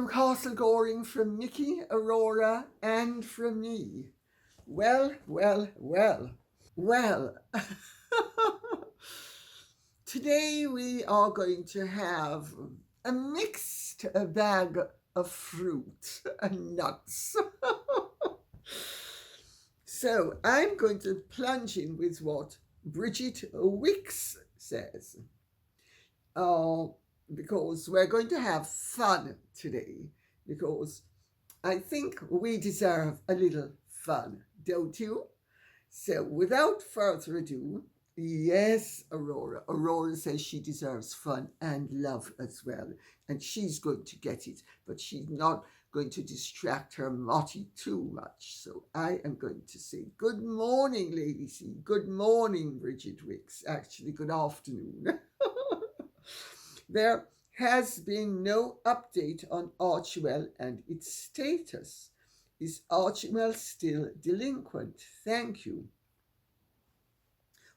from Castle Goring, from Nikki, Aurora, and from me. Well. Today we are going to have a mixed bag of fruit and nuts. So I'm going to plunge in with what Bridget Wicks says. Because we're going to have fun today, because I think we deserve a little fun, don't you? So without further ado, yes, Aurora. Aurora says she deserves fun and love as well, and she's going to get it, but she's not going to distract her Motty too much. So I am going to say good morning, Lady C. Good morning, Bridget Wicks. Actually, good afternoon. There has been no update on Archewell and its status. Is Archewell still delinquent? Thank you.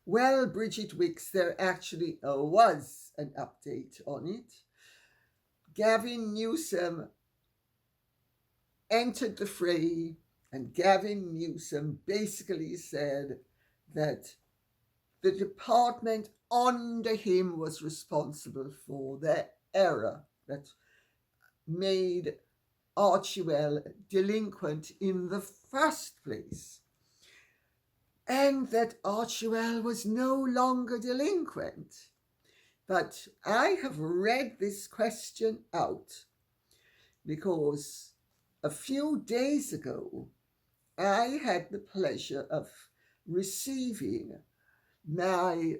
Well, Bridget Wicks, there actually was an update on it. Gavin Newsom entered the fray, and Gavin Newsom basically said that the department under him was responsible for the error that made Archewell delinquent in the first place, and that Archewell was no longer delinquent. But I have read this question out because a few days ago I had the pleasure of receiving my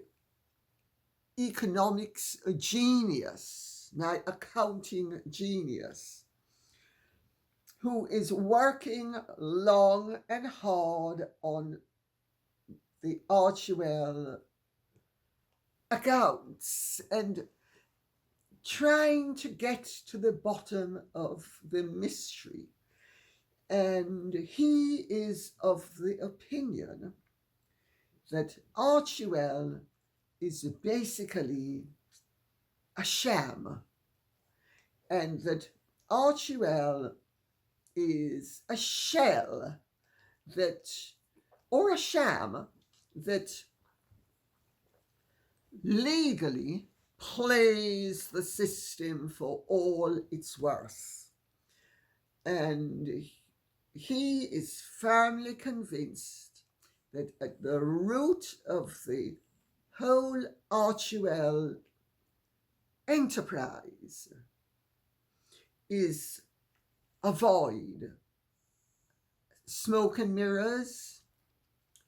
economics genius, my accounting genius, who is working long and hard on the Archewell accounts and trying to get to the bottom of the mystery. And he is of the opinion that Archewell is basically a sham, and that Archewell is a shell that, or a sham that legally plays the system for all it's worth. And he is firmly convinced that at the root of the whole Archewell enterprise is a void, smoke and mirrors,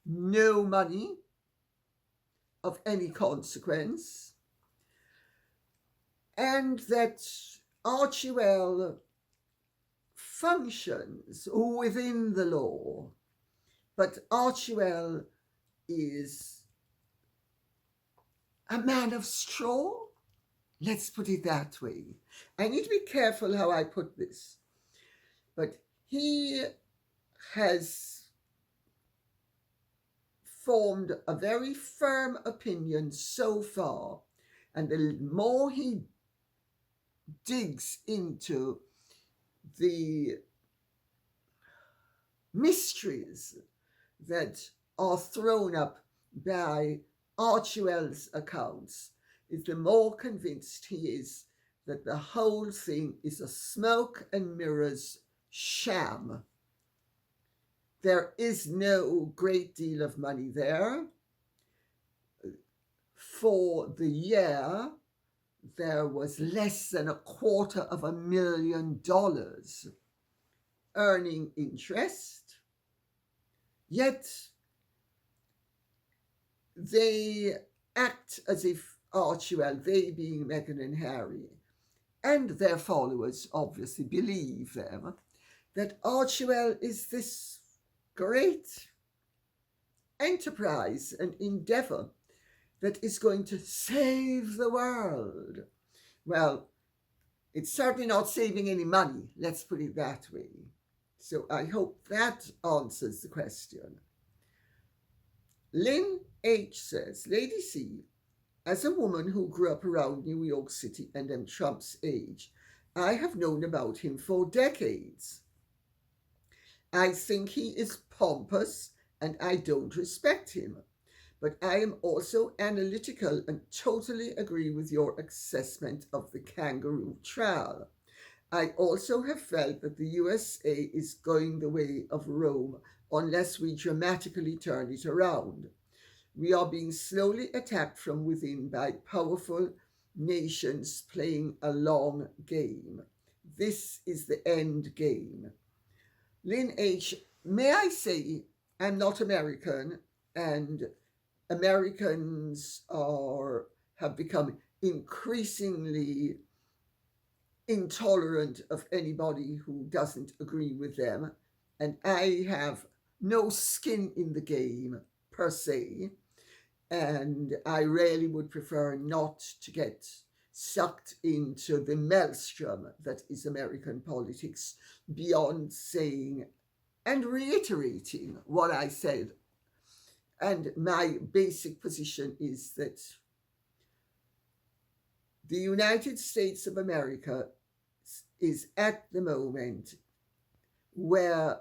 no money of any consequence, and that Archewell functions within the law, but Archewell is a man of straw. Let's put it that way. I need to be careful how I put this, but he has formed a very firm opinion so far, and the more he digs into the mysteries that are thrown up by Archewell's accounts, is the more convinced he is that the whole thing is a smoke and mirrors sham. There is no great deal of money there. For the year, there was less than $250,000 earning interest, yet they act as if Archewell, they being Meghan and Harry, and their followers obviously believe them, that Archewell is this great enterprise and endeavour that is going to save the world. Well, it's certainly not saving any money, let's put it that way. So I hope that answers the question. Lynn H. says, Lady C, as a woman who grew up around New York City and am Trump's age, I have known about him for decades. I think he is pompous and I don't respect him. But I am also analytical and totally agree with your assessment of the kangaroo trial. I also have felt that the USA is going the way of Rome unless we dramatically turn it around. We are being slowly attacked from within by powerful nations playing a long game. This is the end game. Lynn H., may I say, I'm not American, and Americans have become increasingly intolerant of anybody who doesn't agree with them, and I have no skin in the game per se, and I really would prefer not to get sucked into the maelstrom that is American politics beyond saying and reiterating what I said. And my basic position is that the United States of America is at the moment where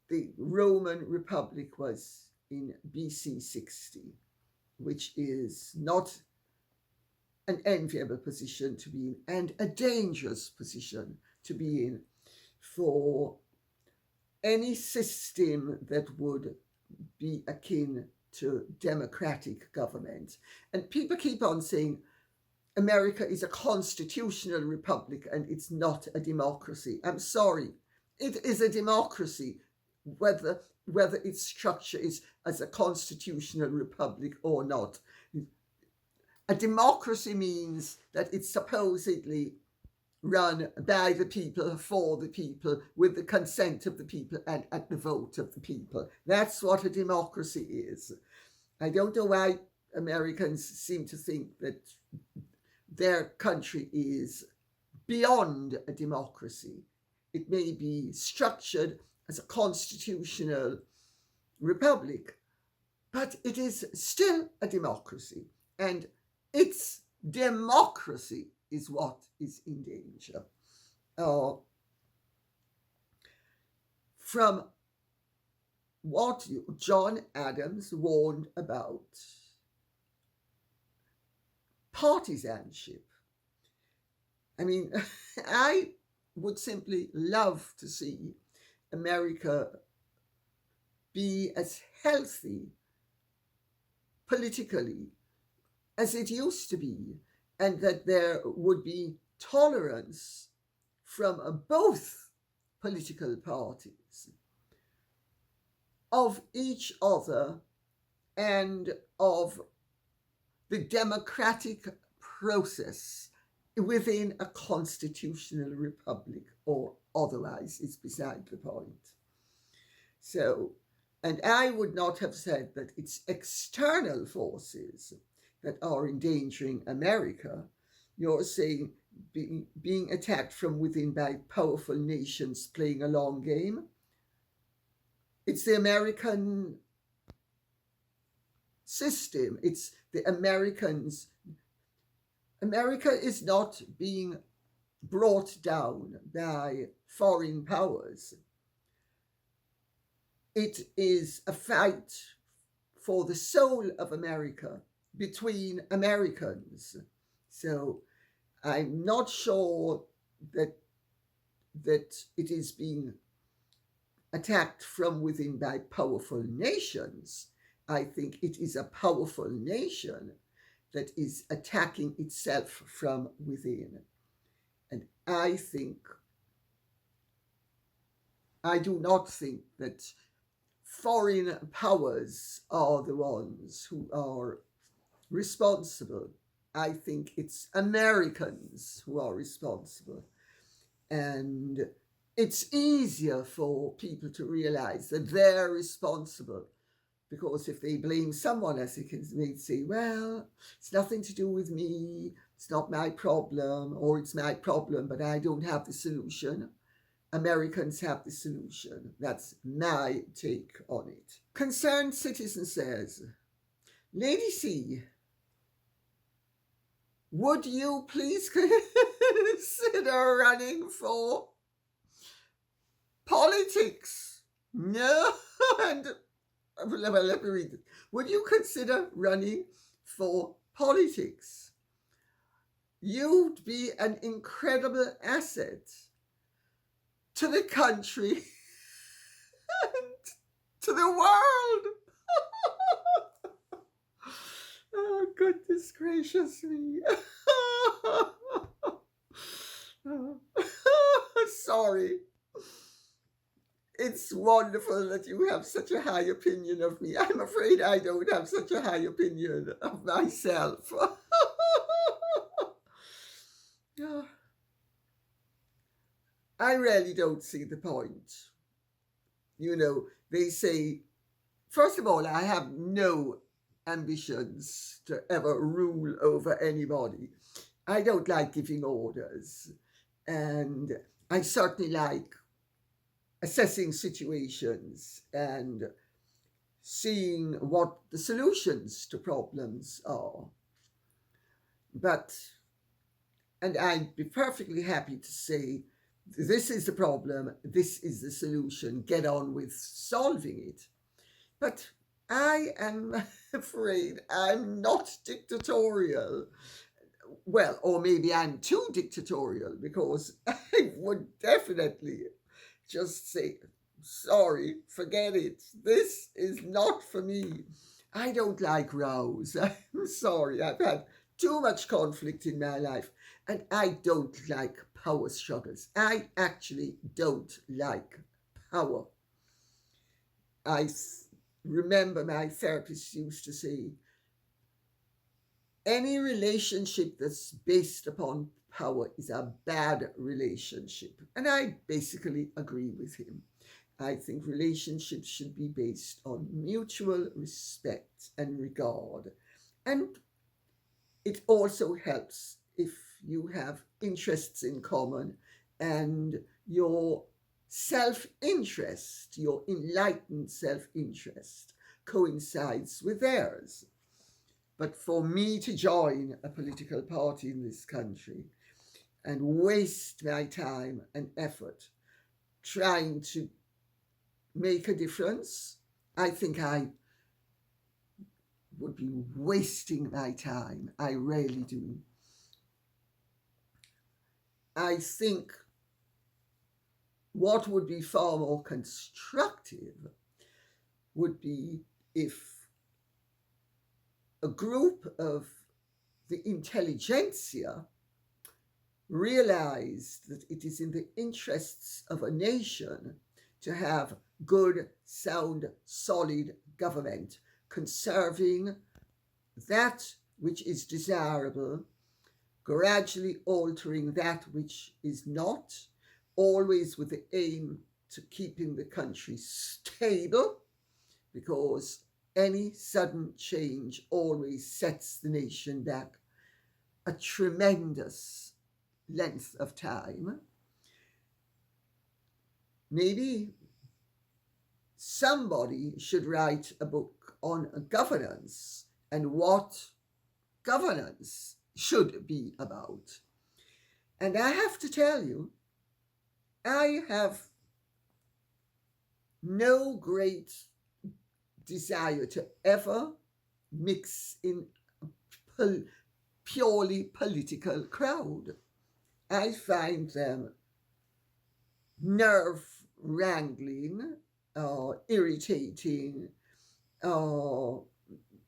the Roman Republic was in BC 60, which is not an enviable position to be in and a dangerous position to be in for any system that would be akin to democratic government. And people keep on saying America is a constitutional republic and it's not a democracy. I'm sorry, it is a democracy, whether its structure is as a constitutional republic or not. A democracy means that it's supposedly run by the people, for the people, with the consent of the people, and at the vote of the people. That's what a democracy is. I don't know why Americans seem to think that their country is beyond a democracy. It may be structured as a constitutional republic, but it is still a democracy. And its democracy is what is in danger. From what John Adams warned about partisanship. I mean, I would simply love to see America be as healthy politically as it used to be, and that there would be tolerance from both political parties of each other and of the democratic process within a constitutional republic, or otherwise it's beside the point. So, and I would not have said that it's external forces that are endangering America. You're saying being attacked from within by powerful nations playing a long game. It's the American system. It's the Americans. America is not being brought down by foreign powers. It is a fight for the soul of America between Americans. So I'm not sure that it is being attacked from within by powerful nations. I think it is a powerful nation that is attacking itself from within. And I do not think that foreign powers are the ones who are responsible. I think it's Americans who are responsible. And it's easier for people to realize that they're responsible, because if they blame someone else, they say, well, it's nothing to do with me, it's not my problem, or it's my problem, but I don't have the solution. Americans have the solution. That's my take on it. Concerned Citizen says, Lady C, would you please consider running for politics? No. And well, let me read it. Would you consider running for politics? You'd be an incredible asset to the country and to the world. Oh, goodness gracious me. Sorry. It's wonderful that you have such a high opinion of me. I'm afraid I don't have such a high opinion of myself. I really don't see the point. You know, they say, first of all, I have no ambitions to ever rule over anybody. I don't like giving orders. And I certainly like assessing situations and seeing what the solutions to problems are. And I'd be perfectly happy to say, this is the problem, this is the solution, get on with solving it. But I am afraid I'm not dictatorial. Well, or maybe I'm too dictatorial, because I would definitely just say, sorry, forget it. This is not for me. I don't like rows. I'm sorry. I've had too much conflict in my life, and I don't like power struggles. I actually don't like power. I remember my therapist used to say, any relationship that's based upon power is a bad relationship. And I basically agree with him. I think relationships should be based on mutual respect and regard. And it also helps if you have interests in common and your self-interest, your enlightened self-interest, coincides with theirs. But for me to join a political party in this country and waste my time and effort trying to make a difference, I think I would be wasting my time. I really do. I think what would be far more constructive would be if a group of the intelligentsia realized that it is in the interests of a nation to have good, sound, solid government, conserving that which is desirable, gradually altering that which is not, always with the aim to keeping the country stable, because any sudden change always sets the nation back a tremendous length of time. Maybe somebody should write a book on governance and what governance should be about. And I have to tell you, I have no great desire to ever mix in a purely political crowd. I find them nerve-wrangling, irritating,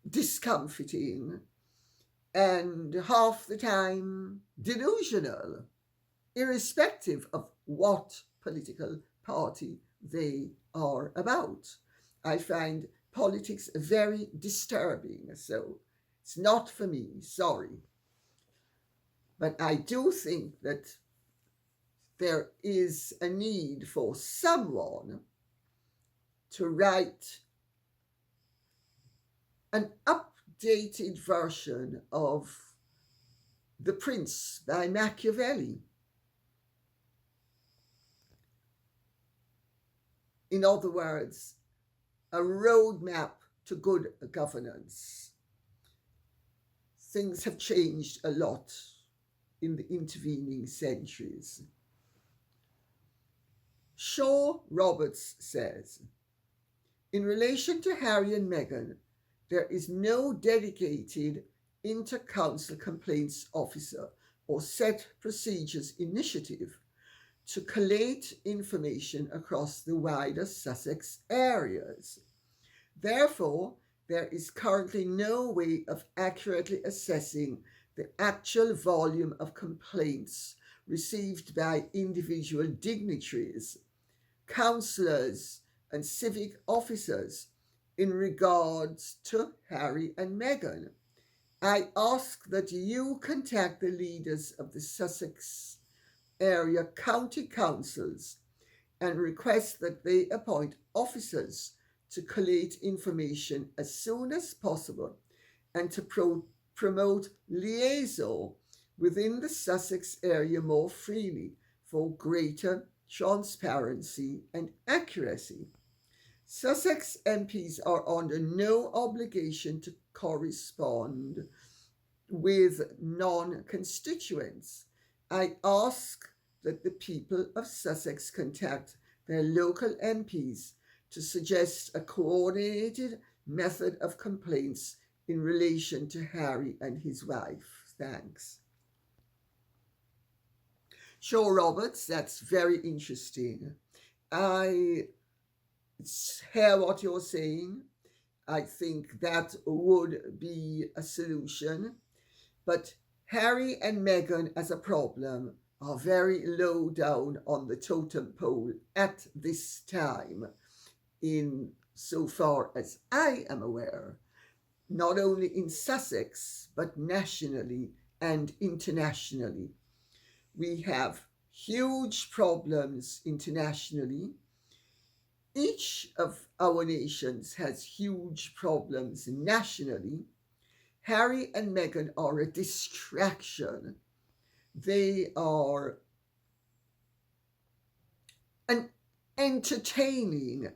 discomforting, and half the time delusional, irrespective of what political party they are about. I find politics very disturbing, so it's not for me, sorry. But I do think that there is a need for someone to write an updated version of The Prince by Machiavelli. In other words, a roadmap to good governance. Things have changed a lot in the intervening centuries. Shaw Roberts says, in relation to Harry and Meghan, there is no dedicated inter-council complaints officer or set procedures initiative to collate information across the wider Sussex areas. Therefore, there is currently no way of accurately assessing the actual volume of complaints received by individual dignitaries, councillors, and civic officers in regards to Harry and Meghan. I ask that you contact the leaders of the Sussex area county councils and request that they appoint officers to collate information as soon as possible and to promote liaison within the Sussex area more freely for greater transparency and accuracy. Sussex MPs are under no obligation to correspond with non-constituents. I ask that the people of Sussex contact their local MPs to suggest a coordinated method of complaints in relation to Harry and his wife. Thanks. Shaw Roberts, that's very interesting. I hear what you're saying. I think that would be a solution. But Harry and Meghan as a problem are very low down on the totem pole at this time, in so far as I am aware, not only in Sussex, but nationally and internationally. We have huge problems internationally. Each of our nations has huge problems nationally. Harry and Meghan are a distraction. They are an entertaining,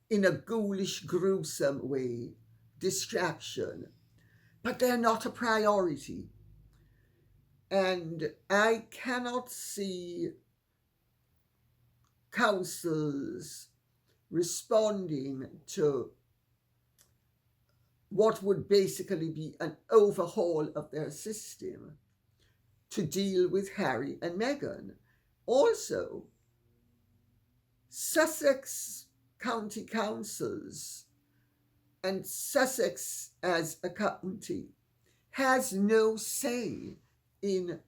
in a ghoulish, gruesome way, distraction. But they're not a priority. And I cannot see councils responding to what would basically be an overhaul of their system to deal with Harry and Meghan. Also, Sussex County Councils and Sussex as a county has no say in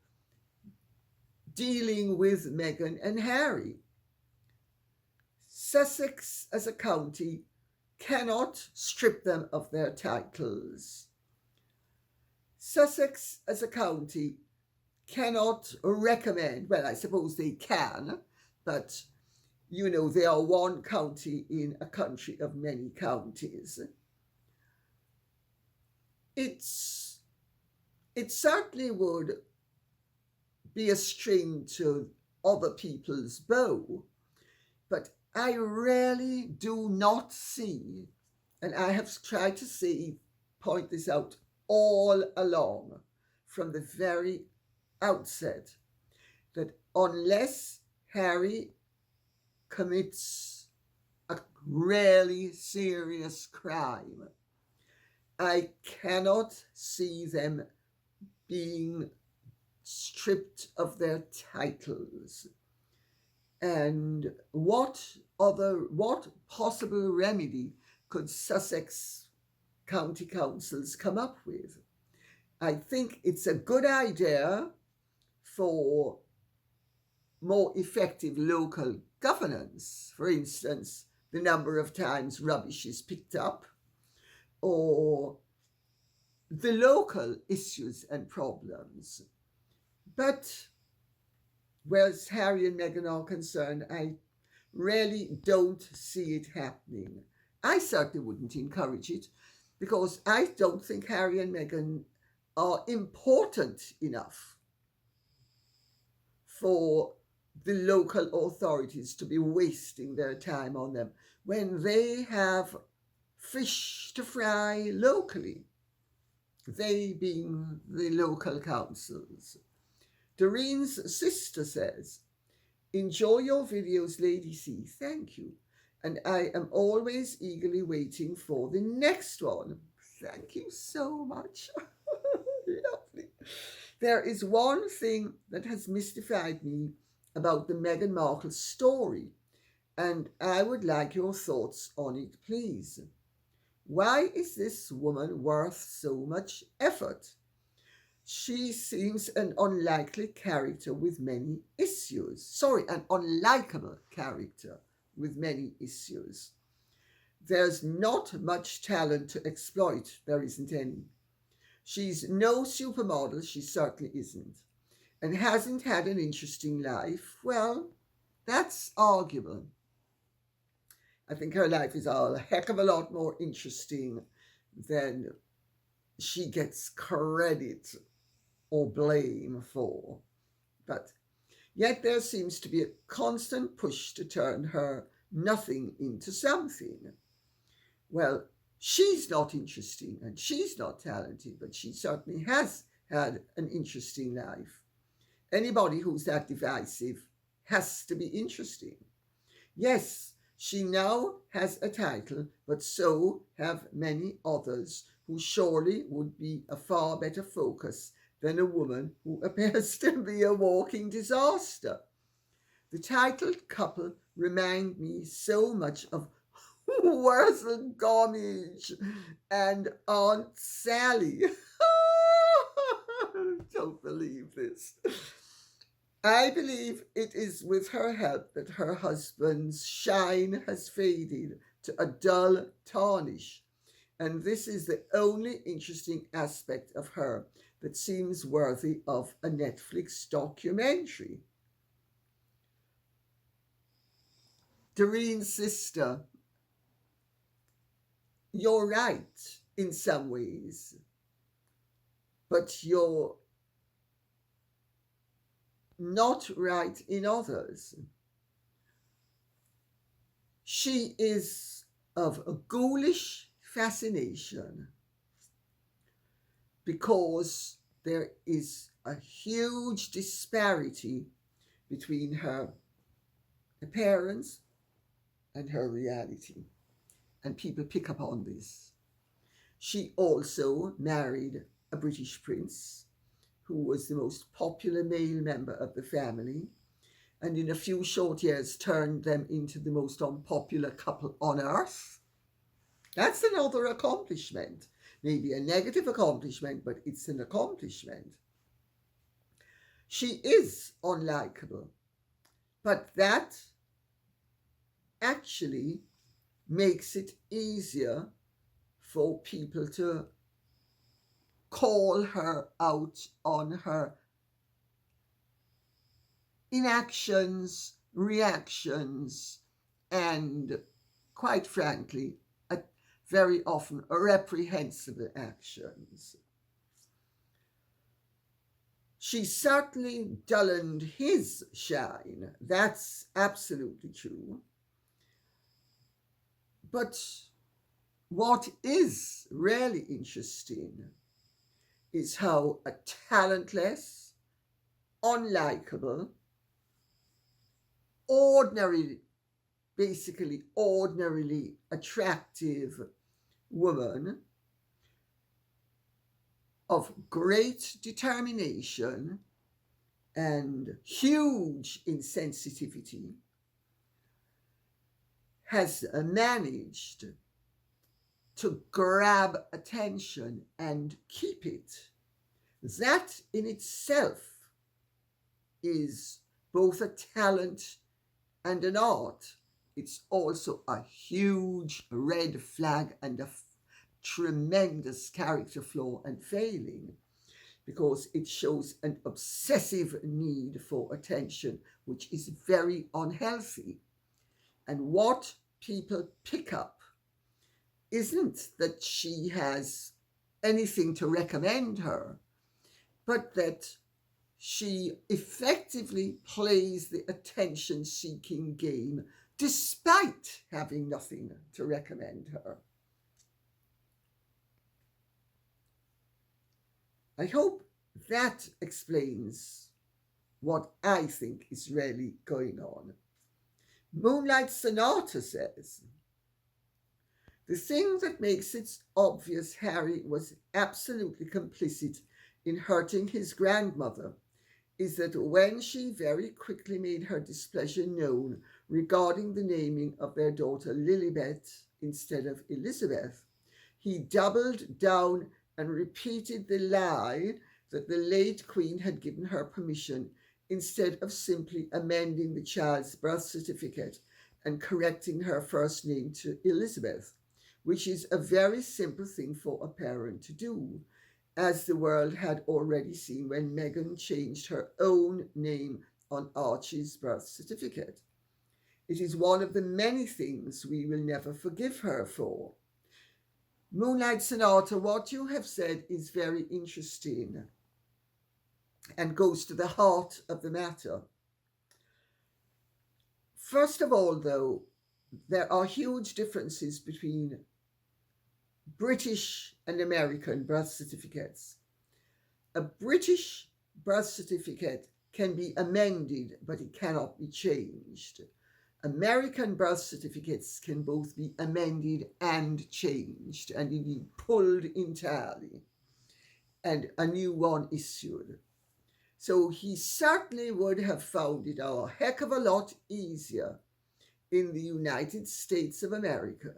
dealing with Meghan and Harry. Sussex as a county cannot strip them of their titles. Sussex as a county cannot recommend, well, I suppose they can, but you know, they are one county in a country of many counties. It certainly would be a string to other people's bow, but I really do not see, and I have tried to point this out all along from the very outset, that unless Harry commits a really serious crime, I cannot see them being stripped of their titles. And what possible remedy could Sussex County Councils come up with? I think it's a good idea for more effective local governance. For instance, the number of times rubbish is picked up, or the local issues and problems. But whereas Harry and Meghan are concerned, I really don't see it happening. I certainly wouldn't encourage it, because I don't think Harry and Meghan are important enough for the local authorities to be wasting their time on them when they have fish to fry locally, they being the local councils. Doreen's sister says, enjoy your videos, Lady C. Thank you. And I am always eagerly waiting for the next one. Thank you so much. Lovely. There is one thing that has mystified me about the Meghan Markle story, and I would like your thoughts on it, please. Why is this woman worth so much effort? She seems an unlikely character with many issues. Sorry, an unlikable character with many issues. There's not much talent to exploit. There isn't any. She's no supermodel, she certainly isn't. And hasn't had an interesting life. Well, that's arguable. I think her life is a heck of a lot more interesting than she gets credit or blame for. But yet there seems to be a constant push to turn her nothing into something. Well, she's not interesting and she's not talented, but she certainly has had an interesting life. Anybody who's that divisive has to be interesting. Yes, she now has a title, but so have many others who surely would be a far better focus than a woman who appears to be a walking disaster. The titled couple remind me so much of Wurzel Gummidge and Aunt Sally. Don't believe this. I believe it is with her help that her husband's shine has faded to a dull tarnish, and this is the only interesting aspect of her that seems worthy of a Netflix documentary. Doreen's sister, you're right in some ways, but you're not right in others. She is of a ghoulish fascination because there is a huge disparity between her appearance and her reality, and people pick up on this. She also married a British prince who was the most popular male member of the family, and in a few short years turned them into the most unpopular couple on earth. That's another accomplishment. Maybe a negative accomplishment, but it's an accomplishment. She is unlikable, but that actually makes it easier for people to call her out on her inactions, reactions, and quite frankly, very often reprehensible actions. She certainly dulled his shine. That's absolutely true. But what is really interesting is how a talentless, unlikable, basically ordinarily attractive woman of great determination and huge insensitivity has managed to grab attention and keep it. That in itself is both a talent and an art. It's also a huge red flag and a tremendous character flaw and failing, because it shows an obsessive need for attention, which is very unhealthy. And what people pick up isn't that she has anything to recommend her, but that she effectively plays the attention-seeking game despite having nothing to recommend her. I hope that explains what I think is really going on. Moonlight Sonata says, the thing that makes it obvious Harry was absolutely complicit in hurting his grandmother is that when she very quickly made her displeasure known regarding the naming of their daughter Lilibet instead of Elizabeth, he doubled down and repeated the lie that the late Queen had given her permission instead of simply amending the child's birth certificate and correcting her first name to Elizabeth, which is a very simple thing for a parent to do, as the world had already seen when Meghan changed her own name on Archie's birth certificate. It is one of the many things we will never forgive her for. Moonlight Sonata, what you have said is very interesting and goes to the heart of the matter. First of all, though, there are huge differences between British and American birth certificates. A British birth certificate can be amended, but it cannot be changed. American birth certificates can both be amended and changed, and indeed pulled entirely, and a new one issued. So he certainly would have found it a heck of a lot easier in the United States of America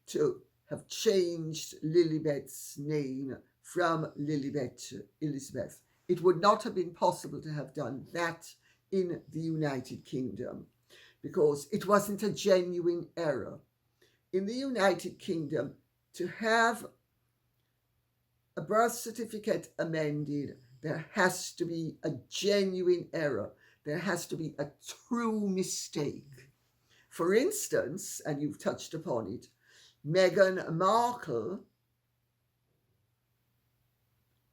to have changed Lilibet's name from Lilibet to Elizabeth. It would not have been possible to have done that in the United Kingdom because it wasn't a genuine error. In the United Kingdom, to have a birth certificate amended, there has to be a genuine error. There has to be a true mistake. For instance, and you've touched upon it, Meghan Markle,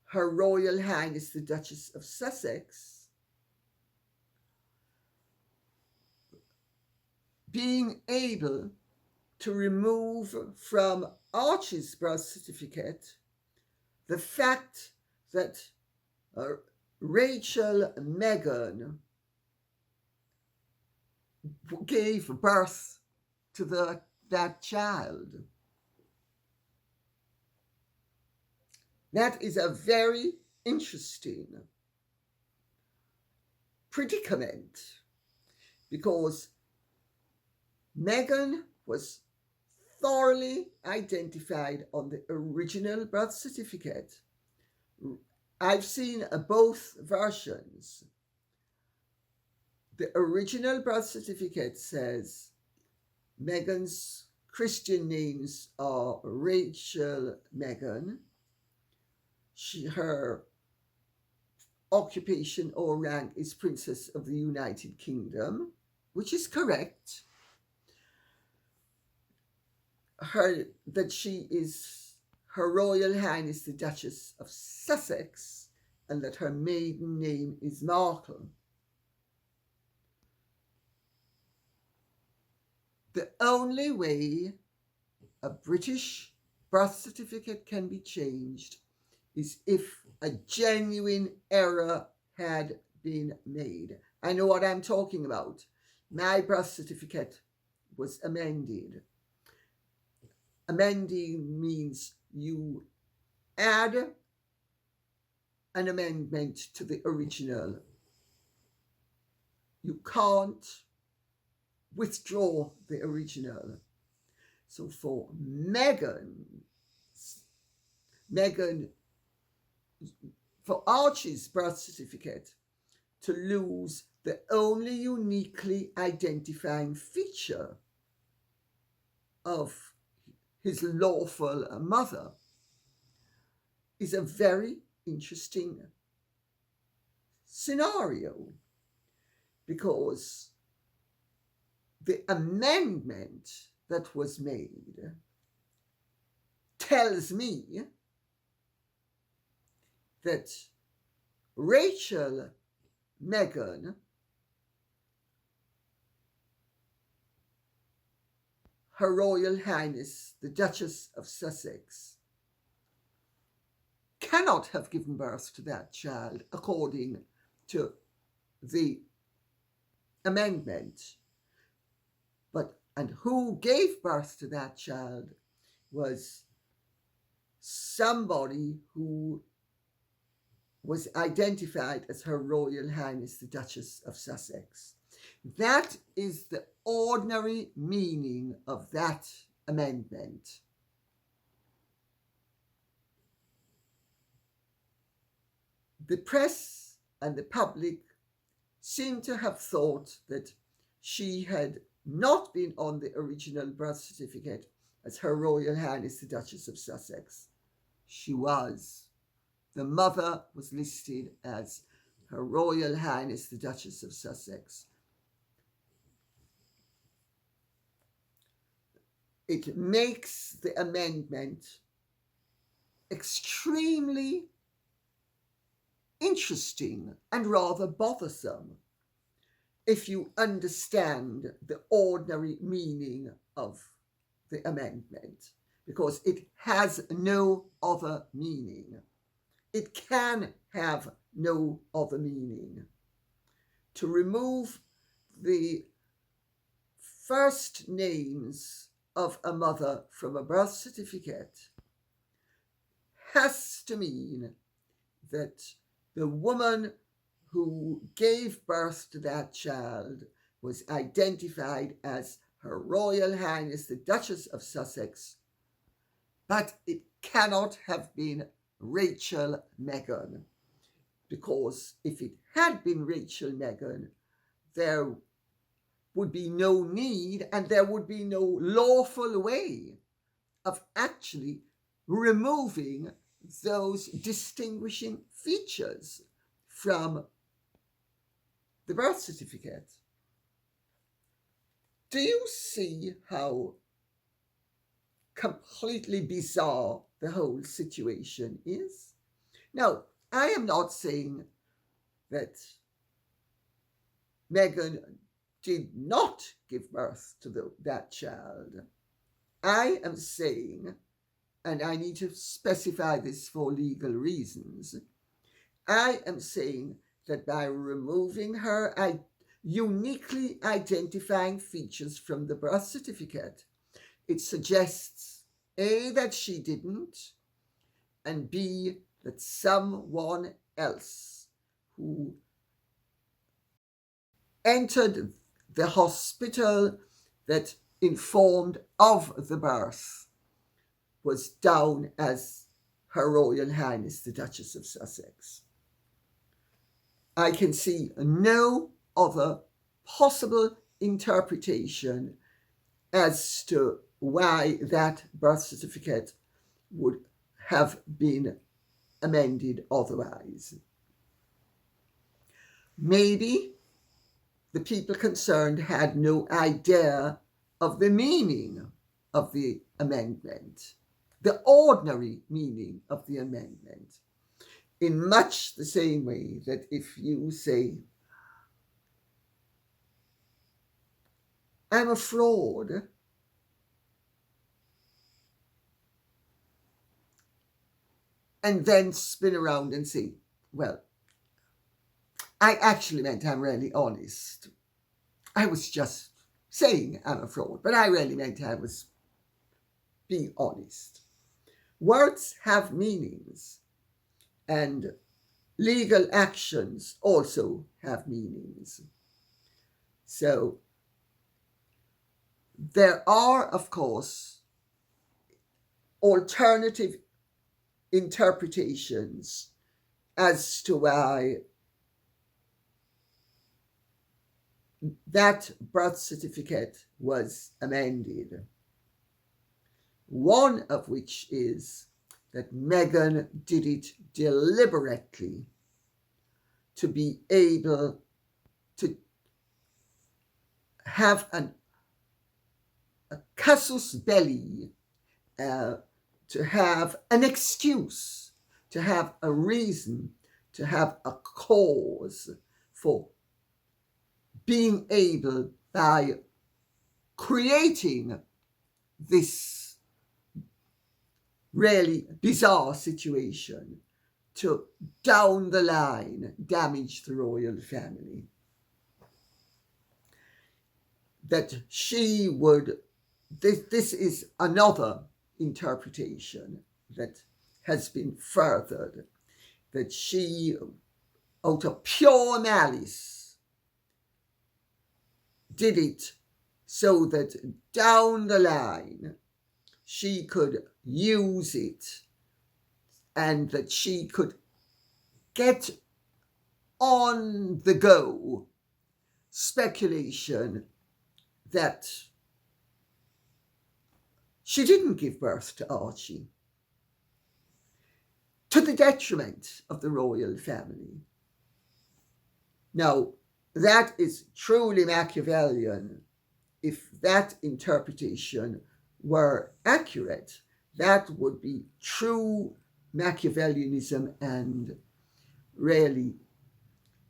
Her Royal Highness the Duchess of Sussex, being able to remove from Archie's birth certificate the fact that Rachel Meghan gave birth to that child. That is a very interesting predicament because Meghan was thoroughly identified on the original birth certificate. I've seen both versions. The original birth certificate says Meghan's Christian names are Rachel Meghan. Her occupation or rank is Princess of the United Kingdom, which is correct. That she is Her Royal Highness the Duchess of Sussex, and that her maiden name is Markle. The only way a British birth certificate can be changed is if a genuine error had been made. I know what I'm talking about. My birth certificate was amended. Amending means you add an amendment to the original. You can't withdraw the original. So for for Archie's birth certificate to lose the only uniquely identifying feature of his lawful mother is a very interesting scenario, because the amendment that was made tells me that Rachel Meghan, Her Royal Highness the Duchess of Sussex, cannot have given birth to that child according to the amendment, and who gave birth to that child was somebody who was identified as Her Royal Highness the Duchess of Sussex. That is the ordinary meaning of that amendment. The press and the public seem to have thought that she had not been on the original birth certificate as Her Royal Highness the Duchess of Sussex. She was. The mother was listed as Her Royal Highness the Duchess of Sussex. It makes the amendment extremely interesting and rather bothersome if you understand the ordinary meaning of the amendment, because it has no other meaning. It can have no other meaning. To remove the first names of a mother from a birth certificate has to mean that the woman who gave birth to that child was identified as Her Royal Highness the Duchess of Sussex, but it cannot have been Rachel Meghan, because if it had been Rachel Meghan, there would be no need and there would be no lawful way of actually removing those distinguishing features from the birth certificate. Do you see how completely bizarre the whole situation is? Now, I am not saying that Meghan did not give birth to that child. I am saying, and I need to specify this for legal reasons, I am saying that by removing her uniquely identifying features from the birth certificate, it suggests A, that she didn't, and B, that someone else who entered the hospital that informed of the birth was down as Her Royal Highness the Duchess of Sussex. I can see no other possible interpretation as to why that birth certificate would have been amended otherwise. Maybe the people concerned had no idea of the meaning of the amendment, the ordinary meaning of the amendment, in much the same way that if you say, I'm a fraud, and then spin around and say, well, I actually meant I'm really honest. I was just saying I'm a fraud, but I really meant I was being honest. Words have meanings, and legal actions also have meanings. So there are, of course, alternative interpretations as to why that birth certificate was amended. One of which is that Meghan did it deliberately to be able to have a casus belli, to have an excuse, to have a reason, to have a cause for being able, by creating this really bizarre situation, to down the line damage the royal family. that she would, this is another interpretation that has been furthered, that she, out of pure malice, did it so that down the line she could use it and that she could get on the go speculation that she didn't give birth to Archie, to the detriment of the royal family. Now, that is truly Machiavellian. If that interpretation were accurate, that would be true Machiavellianism and really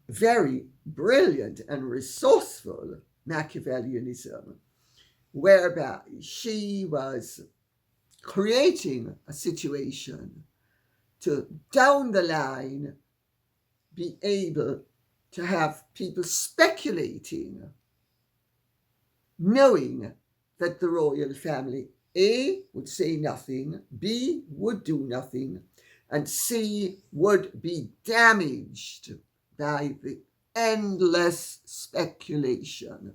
very brilliant and resourceful Machiavellianism, whereby she was creating a situation to, down the line, be able to have people speculating, knowing that the royal family, A, would say nothing, B, would do nothing, and C, would be damaged by the endless speculation,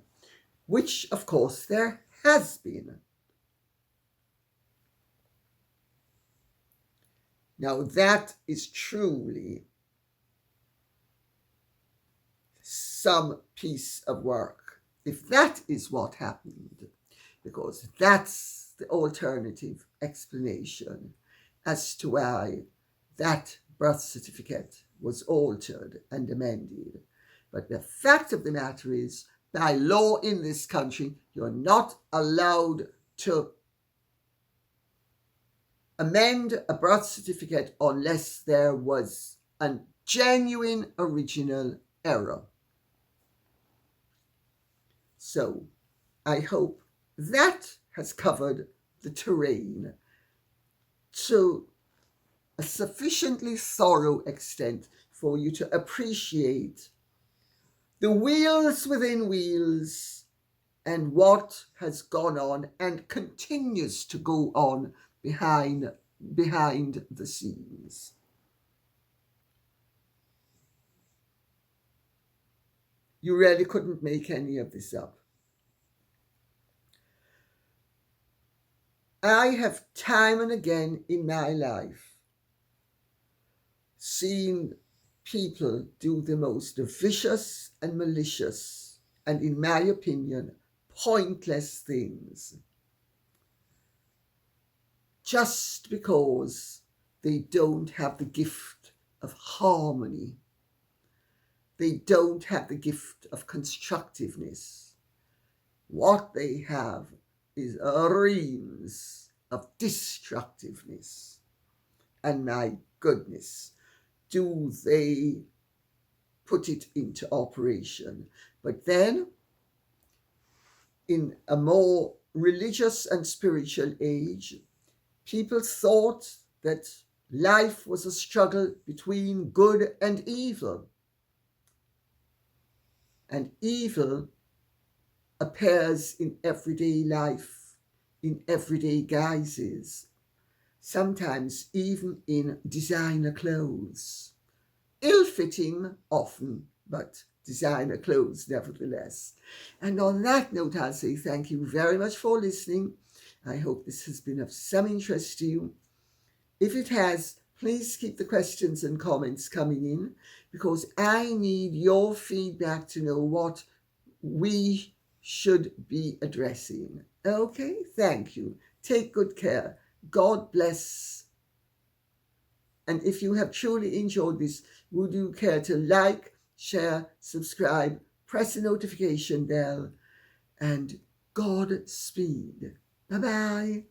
which, of course, there has been. Now, that is truly some piece of work, if that is what happened, because that's the alternative explanation as to why that birth certificate was altered and amended. But the fact of the matter is, by law in this country, you're not allowed to amend a birth certificate unless there was a genuine original error. So I hope that has covered the terrain to a sufficiently thorough extent for you to appreciate the wheels within wheels and what has gone on and continues to go on behind the scenes. You really couldn't make any of this up. I have time and again in my life seen people do the most vicious and malicious and, in my opinion, pointless things just because they don't have the gift of harmony. They don't have the gift of constructiveness. What they have is reams of destructiveness. And my goodness, do they put it into operation. But then, in a more religious and spiritual age, people thought that life was a struggle between good and evil. And evil appears in everyday life, in everyday guises, sometimes even in designer clothes. Ill-fitting often, but designer clothes nevertheless. And on that note, I'll say thank you very much for listening. I hope this has been of some interest to you. If it has, please keep the questions and comments coming in, because I need your feedback to know what we should be addressing. Okay, thank you. Take good care. God bless. And if you have truly enjoyed this, would you care to like, share, subscribe, press the notification bell, and Godspeed. Bye-bye.